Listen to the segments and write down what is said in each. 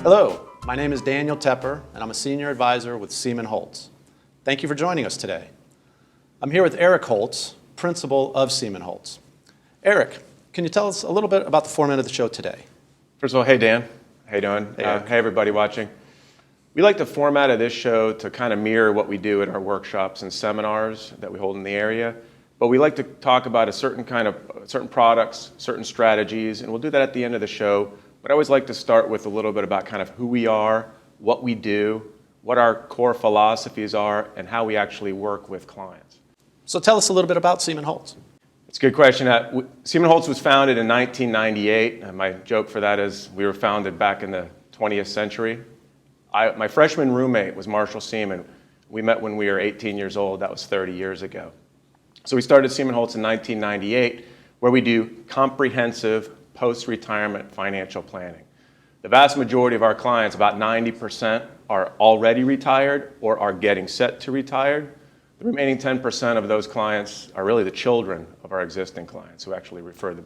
Hello, my name is Daniel Tepper, and I'm a senior advisor with Seaman Holtz. Thank you for joining us today. I'm here with Eric Holtz, principal of Seaman Holtz. Eric, can you tell us a little bit about the format of the show today? First of all, hey Dan, how you doing? Hey, Eric. Hey everybody watching. We like the format of this show to kind of mirror what we do at our workshops and seminars that we hold in the area, but we like to talk about certain products, certain strategies, and we'll do that at the end of the show. But I always like to start with a little bit about kind of who we are, what we do, what our core philosophies are, and how we actually work with clients. So tell us a little bit about Seaman Holtz. It's a good question. Seaman Holtz was founded in 1998, and my joke for that is we were founded back in the 20th century. My freshman roommate was Marshall Seaman. We met when we were 18 years old. That was 30 years ago. So we started Seaman Holtz in 1998, where we do comprehensive post-retirement financial planning. The vast majority of our clients, about 90%, are already retired or are getting set to retire. The remaining 10% of those clients are really the children of our existing clients who actually refer the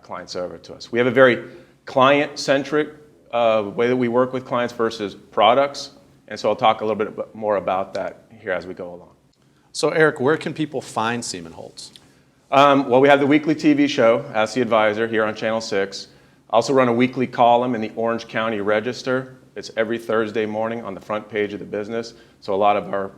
clients over to us. We have a very client-centric way that we work with clients versus products, and so I'll talk a little bit more about that here as we go along. So Eric, where can people find Seaman Holtz? Well, we have the weekly TV show, Ask the Advisor, here on Channel 6. I also run a weekly column in the Orange County Register. It's every Thursday morning on the front page of the business, so a lot of our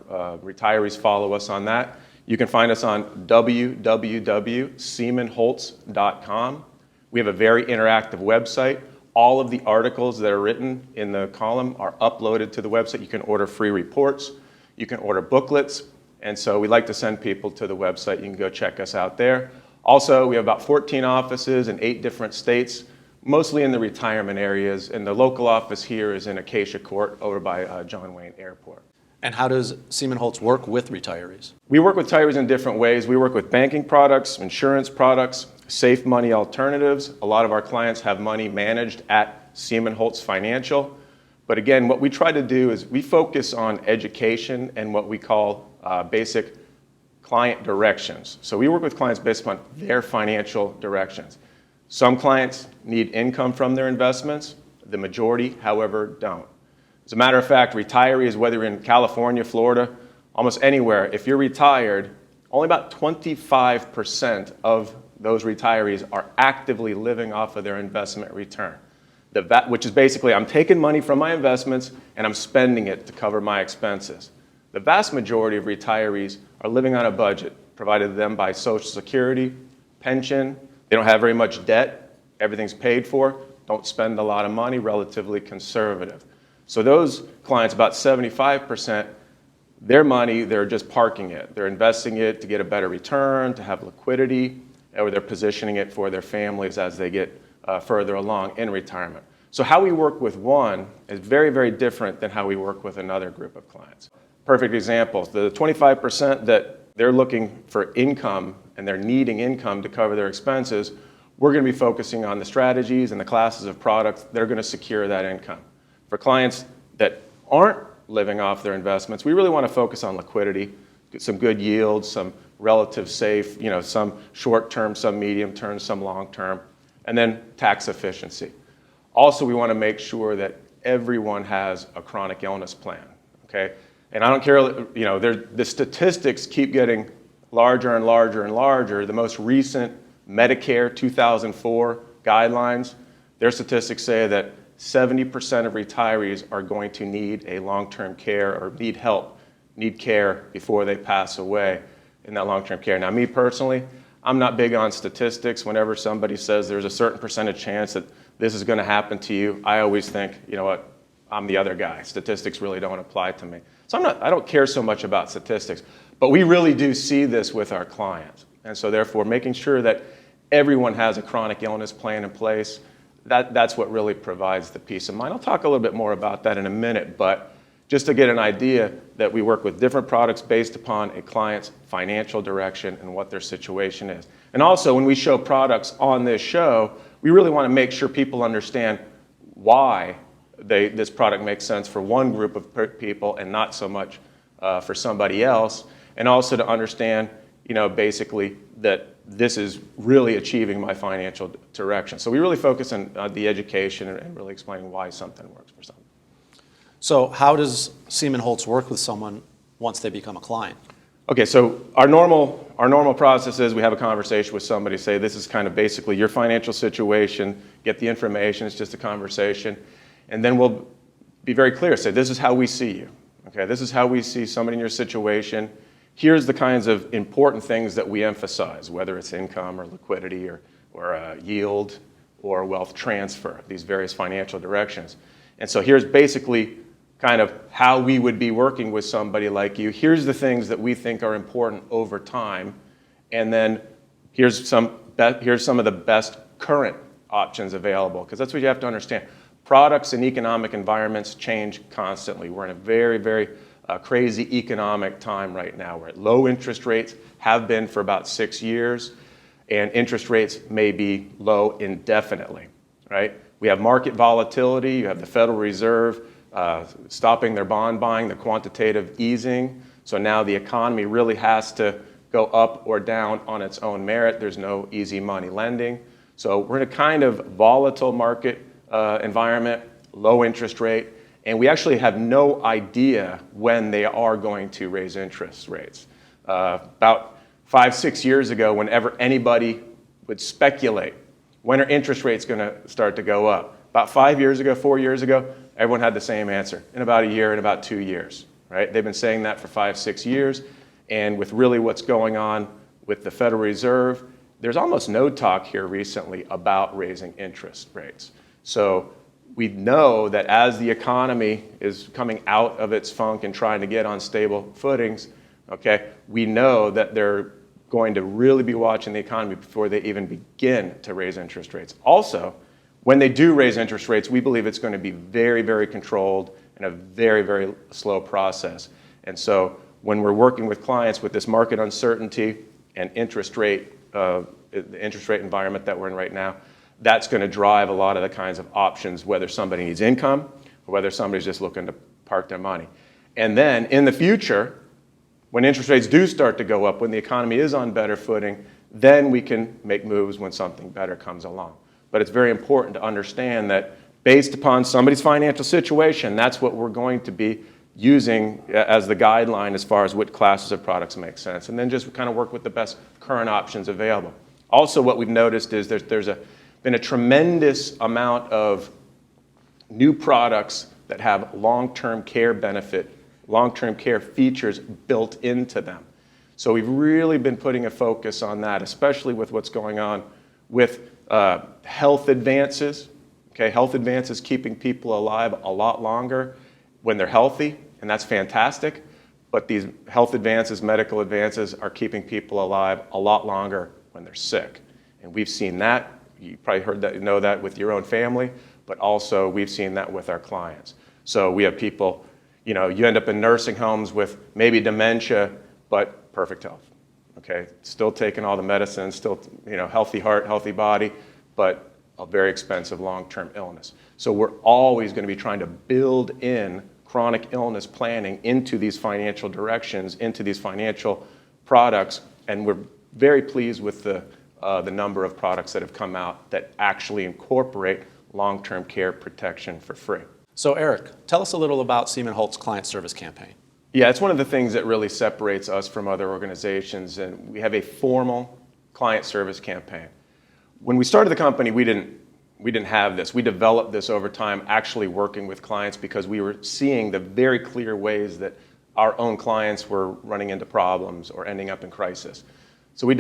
retirees follow us on that. You can find us on www.seamanholtz.com. We have a very interactive website. All of the articles that are written in the column are uploaded to the website. You can order free reports. You can order booklets. And so we like to send people to the website. You can go check us out there. Also, we have about 14 offices in 8 different states, mostly in the retirement areas. And the local office here is in Acacia Court over by John Wayne Airport. And how does Seaman Holtz work with retirees? We work with retirees in different ways. We work with banking products, insurance products, safe money alternatives. A lot of our clients have money managed at Seaman Holtz Financial. But again, what we try to do is we focus on education and what we call basic client directions. So we work with clients based upon their financial directions. Some clients need income from their investments. The majority, however, don't. As a matter of fact, retirees, whether you're in California, Florida, almost anywhere, if you're retired, only about 25% of those retirees are actively living off of their investment return. Which is basically, I'm taking money from my investments and I'm spending it to cover my expenses. The vast majority of retirees are living on a budget provided to them by Social Security, pension. They don't have very much debt. Everything's paid for. Don't spend a lot of money, relatively conservative. So those clients, about 75%, their money, they're just parking it. They're investing it to get a better return, to have liquidity, or they're positioning it for their families as they get further along in retirement. So how we work with one is very, very different than how we work with another group of clients. Perfect examples, the 25% that they're looking for income and they're needing income to cover their expenses, we're going to be focusing on the strategies and the classes of products that are going to secure that income. For clients that aren't living off their investments, we really want to focus on liquidity, get some good yields, some relative safe, some short-term, some medium-term, some long-term, and then tax efficiency. Also, we want to make sure that everyone has a chronic illness plan, okay? And I don't care, the statistics keep getting larger and larger and larger. The most recent Medicare 2004 guidelines, their statistics say that 70% of retirees are going to need a long-term care or need help, need care before they pass away in that long-term care. Now, me personally, I'm not big on statistics. Whenever somebody says there's a certain percentage chance that this is going to happen to you, I always think, you know what, I'm the other guy. Statistics really don't apply to me. So I don't care so much about statistics, but we really do see this with our clients. And so therefore, making sure that everyone has a chronic illness plan in place, that's what really provides the peace of mind. I'll talk a little bit more about that in a minute, but just to get an idea that we work with different products based upon a client's financial direction and what their situation is. And also, when we show products on this show, we really want to make sure people understand why this product makes sense for one group of people and not so much for somebody else. And also to understand, basically that this is really achieving my financial direction. So we really focus on the education and really explaining why something works for someone. So how does Seaman Holtz work with someone once they become a client? Okay, so our normal process is we have a conversation with somebody, say this is kind of basically your financial situation, get the information, it's just a conversation, and then we'll be very clear, say this is how we see you. Okay, this is how we see somebody in your situation. Here's the kinds of important things that we emphasize, whether it's income or liquidity or yield or wealth transfer, these various financial directions. And so here's basically kind of how we would be working with somebody like you. Here's the things that we think are important over time, and then here's some of the best current options available, because that's what you have to understand. Products and economic environments change constantly. We're in a very, very crazy economic time right now. We're at low interest rates, have been for about 6 years, and interest rates may be low indefinitely, right? We have market volatility. You have the Federal Reserve stopping their bond buying, the quantitative easing. So now the economy really has to go up or down on its own merit. There's no easy money lending. So we're in a kind of volatile market environment, low interest rate, and we actually have no idea when they are going to raise interest rates. About 5-6 years ago, whenever anybody would speculate, when are interest rates going to start to go up? About 5 years ago, 4 years ago, everyone had the same answer, in about a year, in about 2 years, right? They've been saying that for 5-6 years, and with really what's going on with the Federal Reserve, there's almost no talk here recently about raising interest rates. So we know that as the economy is coming out of its funk and trying to get on stable footings, okay, we know that they're going to really be watching the economy before they even begin to raise interest rates. Also, when they do raise interest rates, we believe it's going to be very, very controlled and a very, very slow process. And so when we're working with clients with this market uncertainty and the interest rate environment that we're in right now, that's going to drive a lot of the kinds of options, whether somebody needs income or whether somebody's just looking to park their money. And then in the future, when interest rates do start to go up, when the economy is on better footing, then we can make moves when something better comes along. But it's very important to understand that based upon somebody's financial situation, that's what we're going to be using as the guideline as far as what classes of products make sense. And then just kind of work with the best current options available. Also, what we've noticed is there's been a tremendous amount of new products that have long-term care benefit, long-term care features built into them. So we've really been putting a focus on that, especially with what's going on with health advances. Okay, health advances keeping people alive a lot longer when they're healthy, and that's fantastic. But these health advances, medical advances, are keeping people alive a lot longer when they're sick. And we've seen that. You probably heard that, know that with your own family, but also we've seen that with our clients. So we have people, you end up in nursing homes with maybe dementia, but perfect health. Okay, still taking all the medicines, still, healthy heart, healthy body, but a very expensive long-term illness. So we're always going to be trying to build in chronic illness planning into these financial directions, into these financial products, and we're very pleased with the number of products that have come out that actually incorporate long-term care protection for free. So Eric, tell us a little about Seaman Holtz Client Service Campaign. Yeah, it's one of the things that really separates us from other organizations, and we have a formal client service campaign. When we started the company, we didn't have this. We developed this over time, actually working with clients because we were seeing the very clear ways that our own clients were running into problems or ending up in crisis. So we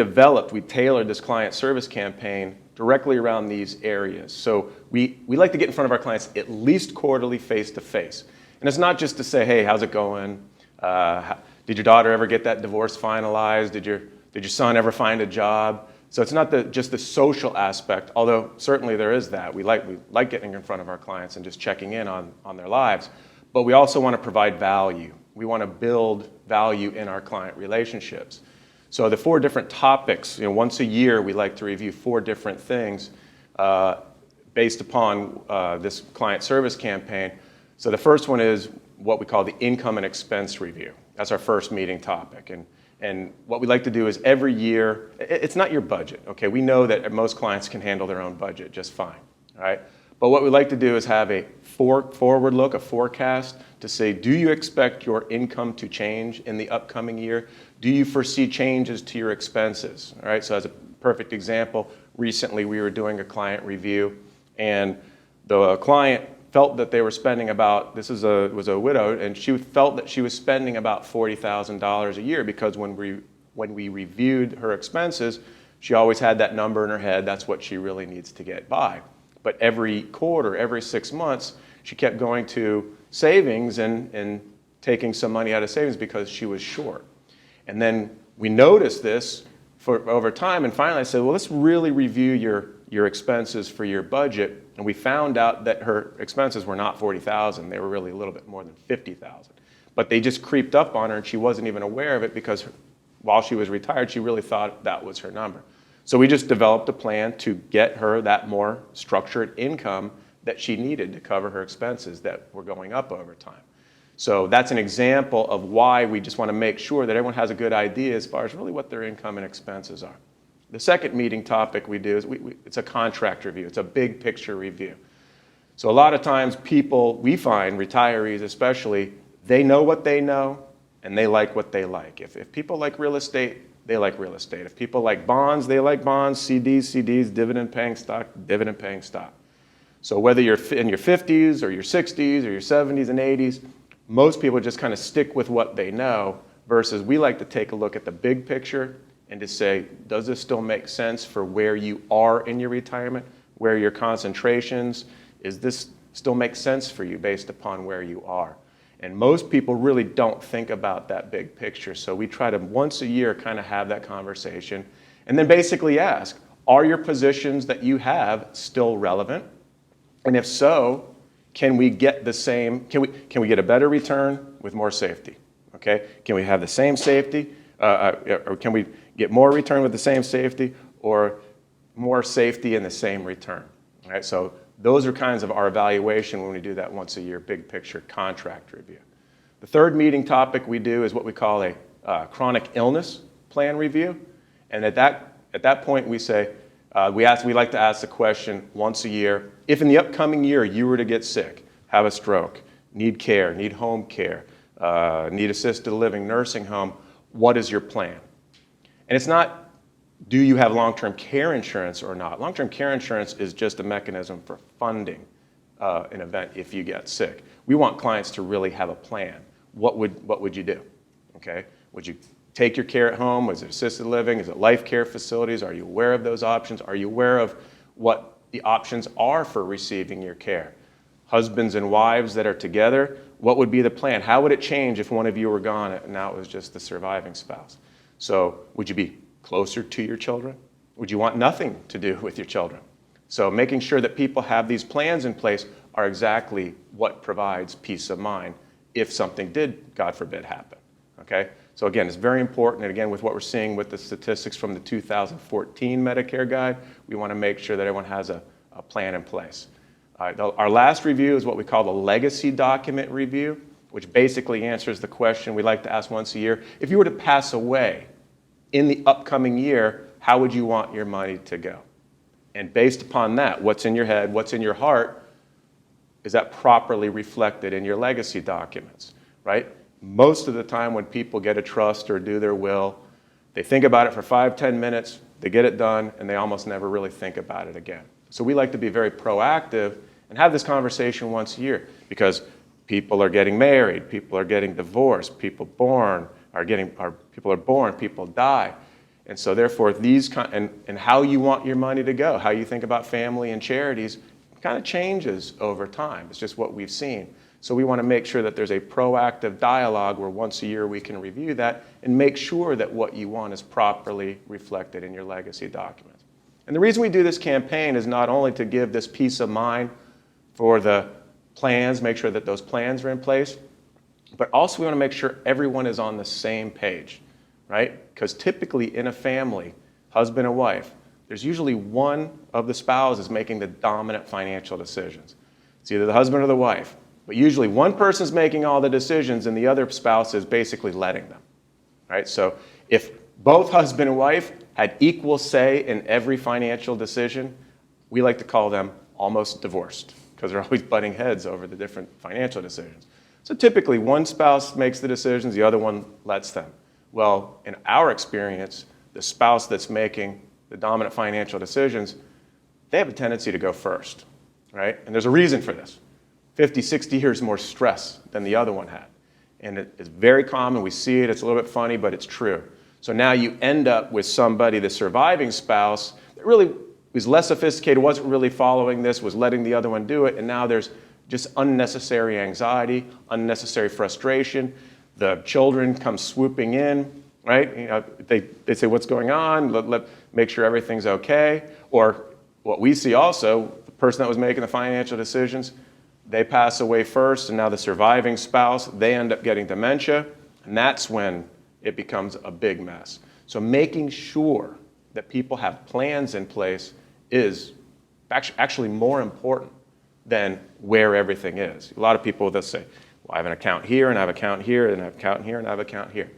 tailored this client service campaign directly around these areas. So we like to get in front of our clients at least quarterly, face-to-face. And it's not just to say, hey, how's it going? Did your daughter ever get that divorce finalized? Did your son ever find a job? So it's not just the social aspect, although certainly there is that. We like getting in front of our clients and just checking in on their lives. But we also want to provide value. We want to build value in our client relationships. So the 4 different topics, once a year we like to review 4 different things based upon this client service campaign. So the first one is what we call the income and expense review. That's our first meeting topic. And And what we like to do is every year, it's not your budget, okay? We know that most clients can handle their own budget just fine, all right? But what we like to do is have a forward look, a forecast to say, do you expect your income to change in the upcoming year? Do you foresee changes to your expenses, all right? So as a perfect example, recently we were doing a client review, and the client felt that they were spending about, was a widow, and she felt that she was spending about $40,000 a year because when we reviewed her expenses, she always had that number in her head. That's what she really needs to get by. But every quarter, every 6 months, she kept going to savings and taking some money out of savings because she was short. And then we noticed this for over time, and finally I said, well, let's really review your expenses for your budget. And we found out that her expenses were not $40,000. They were really a little bit more than $50,000. But they just creeped up on her, and she wasn't even aware of it because while she was retired, she really thought that was her number. So we just developed a plan to get her that more structured income that she needed to cover her expenses that were going up over time. So that's an example of why we just want to make sure that everyone has a good idea as far as really what their income and expenses are. The second meeting topic we do is it's a contract review. It's a big picture review. So a lot of times people, we find, retirees especially, they know what they know and they like what they like. If people like real estate, they like real estate. If people like bonds, they like bonds, CDs, dividend-paying stock, dividend-paying stock. So whether you're in your 50s or your 60s or your 70s and 80s, most people just kind of stick with what they know versus we like to take a look at the big picture and to say, does this still make sense for where you are in your retirement, where your concentrations, is this still make sense for you based upon where you are? And most people really don't think about that big picture. So we try to once a year kind of have that conversation and then basically ask, are your positions that you have still relevant? And if so, can we get the same, can we get a better return with more safety? Okay? Can we have the same safety? Or can we get more return with the same safety or more safety and the same return? All right? So those are kinds of our evaluation when we do that once a year big picture contract review. The third meeting topic we do is what we call a chronic illness plan review. And at that point we say, we like to ask the question once a year, if in the upcoming year you were to get sick, have a stroke, need care, need home care, need assisted living, nursing home, what is your plan? And it's not, do you have long-term care insurance or not? Long-term care insurance is just a mechanism for funding an event if you get sick. We want clients to really have a plan. What would you do? Okay? Would you take your care at home? Is it assisted living? Is it life care facilities? Are you aware of those options? Are you aware of what the options are for receiving your care? Husbands and wives that are together, what would be the plan? How would it change if one of you were gone and now it was just the surviving spouse? So would you be closer to your children? Would you want nothing to do with your children? So making sure that people have these plans in place are exactly what provides peace of mind if something did, God forbid, happen. Okay? So again, it's very important, and again, with what we're seeing with the statistics from the 2014 Medicare guide, we want to make sure that everyone has a plan in place. Our last review is what we call the legacy document review, which basically answers the question we like to ask once a year. If you were to pass away in the upcoming year, how would you want your money to go? And based upon that, what's in your head, what's in your heart, is that properly reflected in your legacy documents, right? Most of the time when people get a trust or do their will, they think about it for 5-10 minutes, they get it done, and they almost never really think about it again. So we like to be very proactive and have this conversation once a year because people are getting married, people are getting divorced, people are born, people die. And so therefore and how you want your money to go, how you think about family and charities kind of changes over time. It's just what we've seen. So we want to make sure that there's a proactive dialogue where once a year we can review that and make sure that what you want is properly reflected in your legacy documents. And the reason we do this campaign is not only to give this peace of mind for the plans, make sure that those plans are in place, but also we want to make sure everyone is on the same page, right? Because typically in a family, husband and wife, there's usually one of the spouses making the dominant financial decisions. It's either the husband or the wife. But usually one person's making all the decisions and the other spouse is basically letting them, right? So if both husband and wife had equal say in every financial decision, we like to call them almost divorced because they're always butting heads over the different financial decisions. So typically one spouse makes the decisions, the other one lets them. Well, in our experience, the spouse that's making the dominant financial decisions, they have a tendency to go first, right? And there's a reason for this. 50, 60 years more stress than the other one had. And it's very common, we see it, it's a little bit funny, but it's true. So now you end up with somebody, the surviving spouse, that really was less sophisticated, wasn't really following this, was letting the other one do it, and now there's just unnecessary anxiety, unnecessary frustration. The children come swooping in, right? You know, they say, what's going on? Make sure everything's okay. Or what we see also, the person that was making the financial decisions, they pass away first, and now the surviving spouse, they end up getting dementia, and that's when it becomes a big mess. So making sure that people have plans in place is actually more important than where everything is. A lot of people, they'll say, well, I have an account here, and I have an account here, and I have an account here, and I have an account here.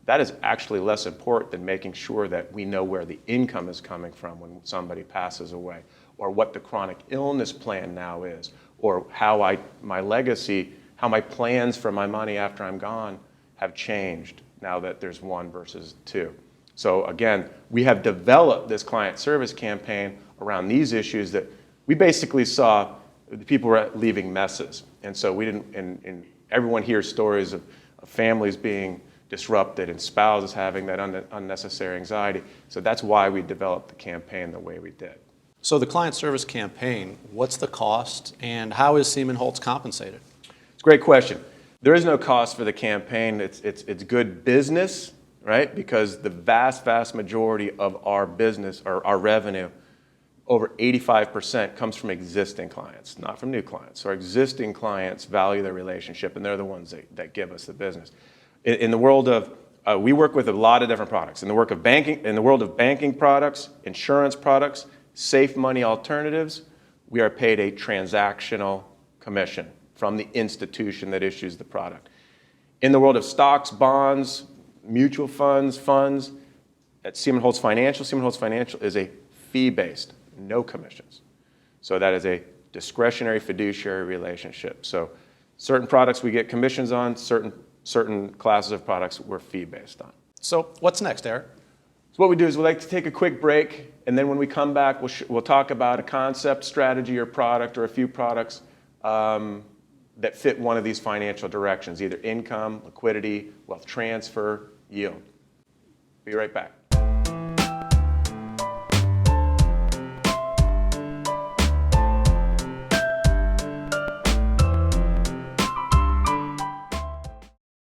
That is actually less important than making sure that we know where the income is coming from when somebody passes away, or what the chronic illness plan now is, or how my legacy, how my plans for my money after I'm gone have changed now that there's one versus two. So again, we have developed this client service campaign around these issues that we basically saw the people were leaving messes. And so we didn't, and everyone hears stories of families being disrupted and spouses having that unnecessary anxiety. So that's why we developed the campaign the way we did. So the client service campaign, what's the cost and how is Seaman Holtz compensated? It's a great question. There is no cost for the campaign. It's good business, right? Because the vast majority of our business or our revenue, over 85% comes from existing clients, not from new clients. So our existing clients value their relationship, and they're the ones that give us the business. In the world of, we work with a lot of different products. In the world of banking products, insurance products, safe money alternatives, we are paid a transactional commission from the institution that issues the product. In the world of stocks, bonds, mutual funds, at Seaman Holtz Financial is a fee-based, no commissions. So that is a discretionary fiduciary relationship. So certain products we get commissions on, certain classes of products we're fee-based on. So what's next, Eric? So what we do is we like to take a quick break, and then when we come back, we'll talk about a concept, strategy, or product, or a few products that fit one of these financial directions, either income, liquidity, wealth transfer, yield. Be right back.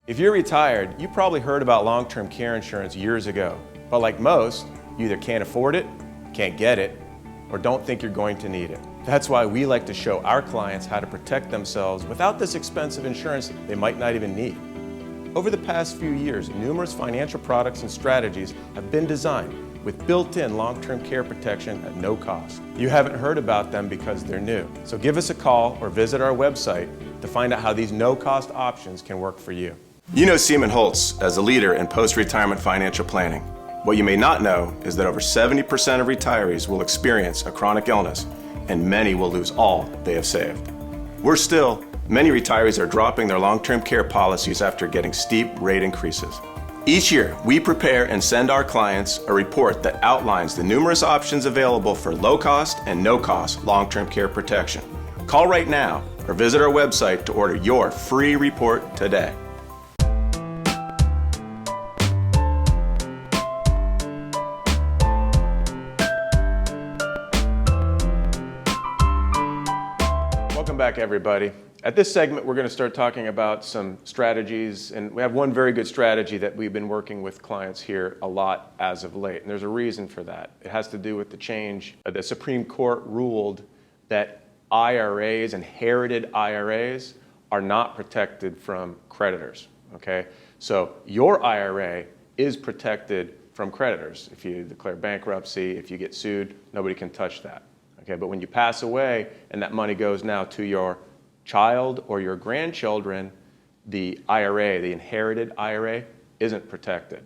If you're retired, you probably heard about long-term care insurance years ago. But like most, you either can't afford it, can't get it, or don't think you're going to need it. That's why we like to show our clients how to protect themselves without this expensive insurance they might not even need. Over the past few years, numerous financial products and strategies have been designed with built-in long-term care protection at no cost. You haven't heard about them because they're new. So give us a call or visit our website to find out how these no-cost options can work for you. You know Seaman Holtz as a leader in post-retirement financial planning. What you may not know is that over 70% of retirees will experience a chronic illness, and many will lose all they have saved. Worse still, many retirees are dropping their long-term care policies after getting steep rate increases. Each year, we prepare and send our clients a report that outlines the numerous options available for low-cost and no-cost long-term care protection. Call right now or visit our website to order your free report today. Welcome back, everybody. At this segment, we're going to start talking about some strategies, and we have one very good strategy that we've been working with clients here a lot as of late, and there's a reason for that. It has to do with the change. The Supreme Court ruled that IRAs, inherited IRAs, are not protected from creditors, okay? So your IRA is protected from creditors. If you declare bankruptcy, if you get sued, nobody can touch that. Okay, but when you pass away and that money goes now to your child or your grandchildren, the IRA, the inherited IRA, isn't protected.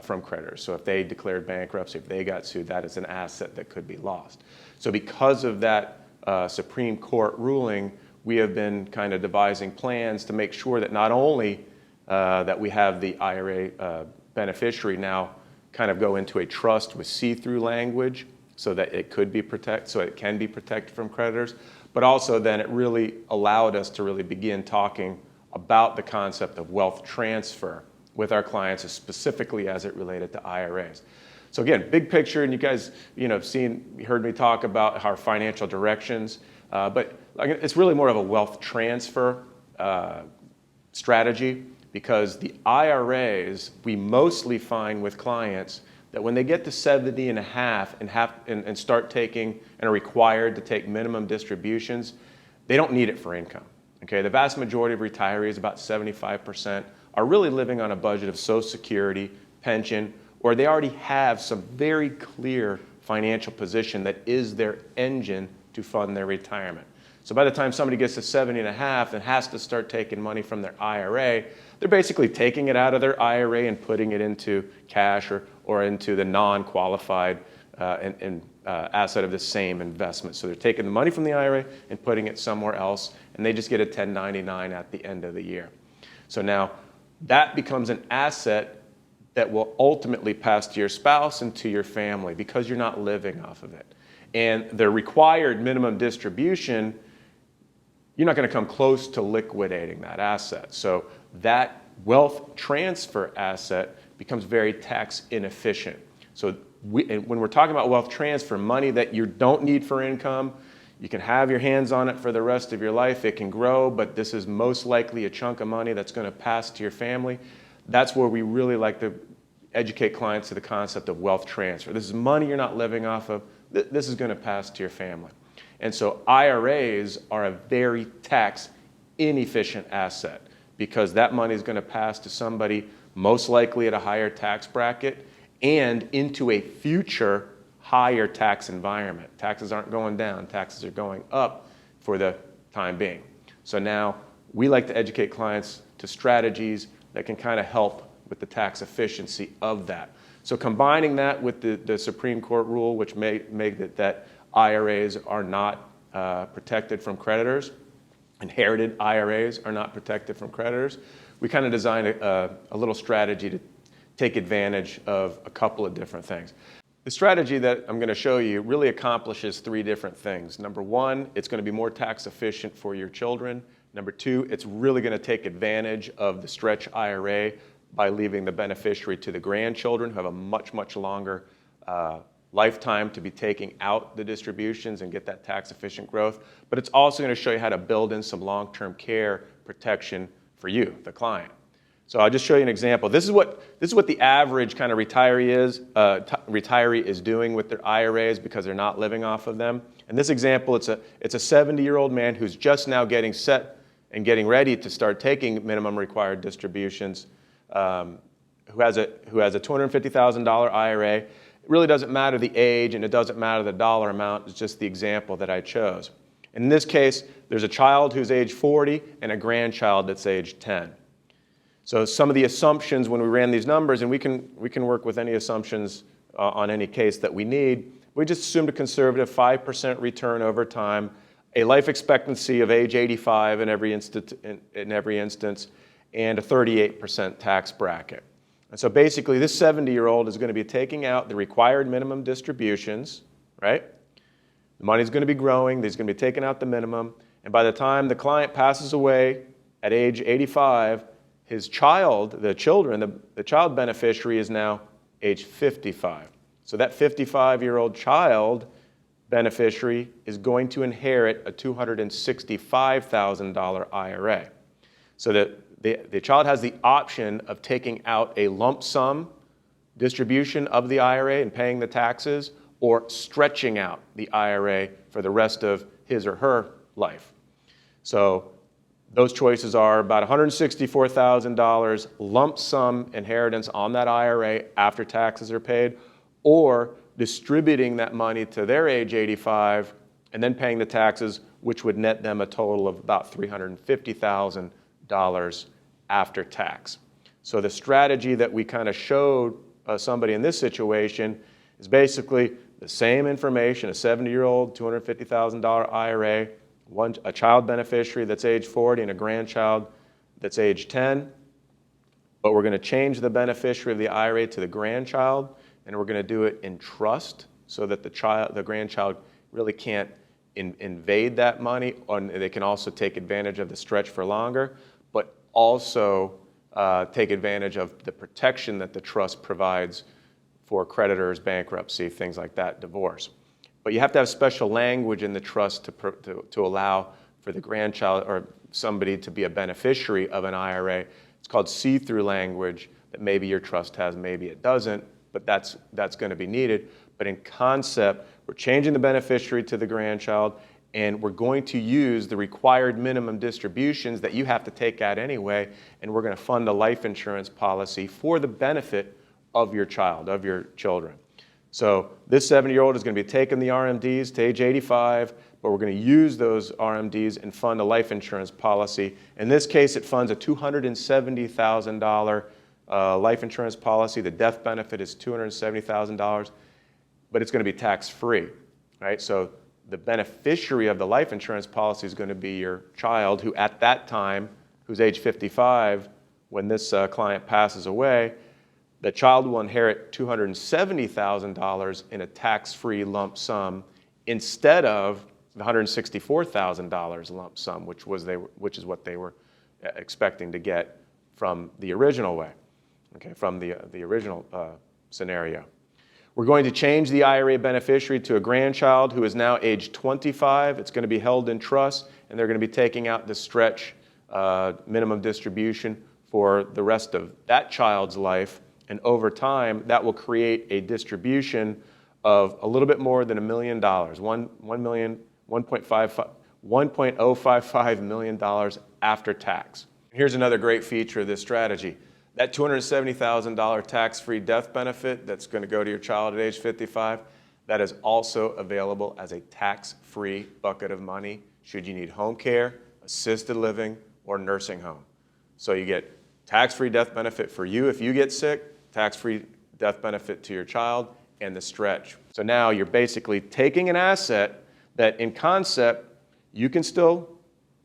from creditors. So if they declared bankruptcy, if they got sued, that is an asset that could be lost. So because of that Supreme Court ruling, we have been kind of devising plans to make sure that not only that we have the IRA beneficiary now kind of go into a trust with see-through language so that it could be so it can be protected from creditors, but also then it really allowed us to really begin talking about the concept of wealth transfer with our clients, specifically as it related to IRAs. So again, big picture, and you guys, heard me talk about our financial directions, but it's really more of a wealth transfer strategy, because the IRAs, we mostly find with clients that when they get to 70 and a half and start taking and are required to take minimum distributions, they don't need it for income. Okay, the vast majority of retirees, about 75%, are really living on a budget of Social Security, pension, or they already have some very clear financial position that is their engine to fund their retirement. So by the time somebody gets to 70 and a half and has to start taking money from their IRA, they're basically taking it out of their IRA and putting it into cash or into the non-qualified asset of the same investment. So they're taking the money from the IRA and putting it somewhere else, and they just get a 1099 at the end of the year. So now that becomes an asset that will ultimately pass to your spouse and to your family because you're not living off of it. And the required minimum distribution, you're not going to come close to liquidating that asset. So that wealth transfer asset becomes very tax inefficient. So when we're talking about wealth transfer, money that you don't need for income, you can have your hands on it for the rest of your life. It can grow, but this is most likely a chunk of money that's going to pass to your family. That's where we really like to educate clients to the concept of wealth transfer. This is money you're not living off of. This is going to pass to your family. And so IRAs are a very tax inefficient asset because that money is going to pass to somebody most likely at a higher tax bracket and into a future higher tax environment. Taxes aren't going down, taxes are going up for the time being. So now we like to educate clients to strategies that can kind of help with the tax efficiency of that. So combining that with the Supreme Court rule, which made it that IRAs are not protected from creditors, inherited IRAs are not protected from creditors, we kind of designed a little strategy to take advantage of a couple of different things. The strategy that I'm going to show you really accomplishes three different things. Number one, it's going to be more tax efficient for your children. Number two, it's really going to take advantage of the stretch IRA by leaving the beneficiary to the grandchildren who have a much, much longer lifetime to be taking out the distributions and get that tax efficient growth. But it's also going to show you how to build in some long-term care protection for you, the client. So I'll just show you an example. This is what the average kind of retiree is doing with their IRAs because they're not living off of them. In this example, it's a 70-year-old man who's just now getting set and getting ready to start taking minimum required distributions, who has a $250,000 IRA. It really doesn't matter the age and it doesn't matter the dollar amount. It's just the example that I chose. In this case, there's a child who's age 40 and a grandchild that's age 10. So some of the assumptions when we ran these numbers, and we can work with any assumptions on any case that we need, we just assumed a conservative 5% return over time, a life expectancy of age 85 in every instance, and a 38% tax bracket. And so basically this 70-year-old is going to be taking out the required minimum distributions, right? The money's going to be growing, he's going to be taking out the minimum, and by the time the client passes away at age 85, his child, the child beneficiary is now age 55. So that 55-year-old child beneficiary is going to inherit a $265,000 IRA. So that the child has the option of taking out a lump sum distribution of the IRA and paying the taxes, or stretching out the IRA for the rest of his or her life. So those choices are about $164,000 lump sum inheritance on that IRA after taxes are paid, or distributing that money to their age 85 and then paying the taxes, which would net them a total of about $350,000 after tax. So the strategy that we kind of showed somebody in this situation is basically the same information, a 70-year-old, $250,000 IRA, a child beneficiary that's age 40 and a grandchild that's age 10. But we're going to change the beneficiary of the IRA to the grandchild, and we're going to do it in trust so that the grandchild really can't invade that money, or they can also take advantage of the stretch for longer, but also take advantage of the protection that the trust provides for creditors, bankruptcy, things like that, divorce. But you have to have special language in the trust to allow for the grandchild or somebody to be a beneficiary of an IRA. It's called see-through language that maybe your trust has, maybe it doesn't, but that's going to be needed. But in concept, we're changing the beneficiary to the grandchild, and we're going to use the required minimum distributions that you have to take out anyway, and we're going to fund a life insurance policy for the benefit of your child, of your children. So this 70-year-old is going to be taking the RMDs to age 85, but we're going to use those RMDs and fund a life insurance policy. In this case, it funds a $270,000 life insurance policy. The death benefit is $270,000, but it's going to be tax-free, right? So the beneficiary of the life insurance policy is going to be your child, who at that time, who's age 55, when this client passes away, the child will inherit $270,000 in a tax-free lump sum instead of the $164,000 lump sum, which is what they were expecting to get from the original way, okay, from the original scenario. We're going to change the IRA beneficiary to a grandchild who is now age 25. It's going to be held in trust, and they're going to be taking out the stretch minimum distribution for the rest of that child's life. And over time, that will create a distribution of a little bit more than $1 million, $1.055 million after tax. Here's another great feature of this strategy. That $270,000 tax-free death benefit that's going to go to your child at age 55, that is also available as a tax-free bucket of money should you need home care, assisted living, or nursing home. So you get tax-free death benefit for you if you get sick, tax-free death benefit to your child, and the stretch. So now you're basically taking an asset that in concept you can still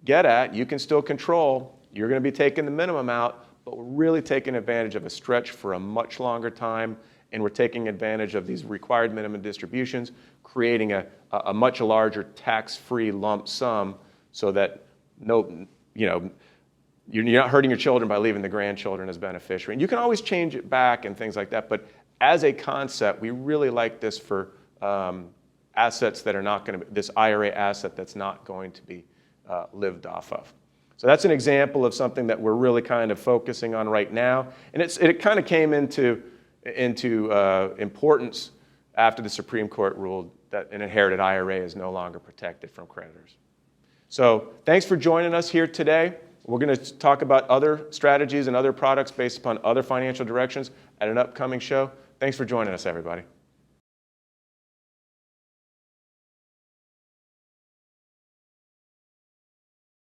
get at, you can still control, you're going to be taking the minimum out, but we're really taking advantage of a stretch for a much longer time, and we're taking advantage of these required minimum distributions, creating a much larger tax-free lump sum so that you're not hurting your children by leaving the grandchildren as beneficiary. And you can always change it back and things like that, but as a concept, we really like this for assets that are not going to be, this IRA asset that's not going to be lived off of. So that's an example of something that we're really kind of focusing on right now. And it kind of came into importance after the Supreme Court ruled that an inherited IRA is no longer protected from creditors. So thanks for joining us here today. We're going to talk about other strategies and other products based upon other financial directions at an upcoming show. Thanks for joining us, everybody.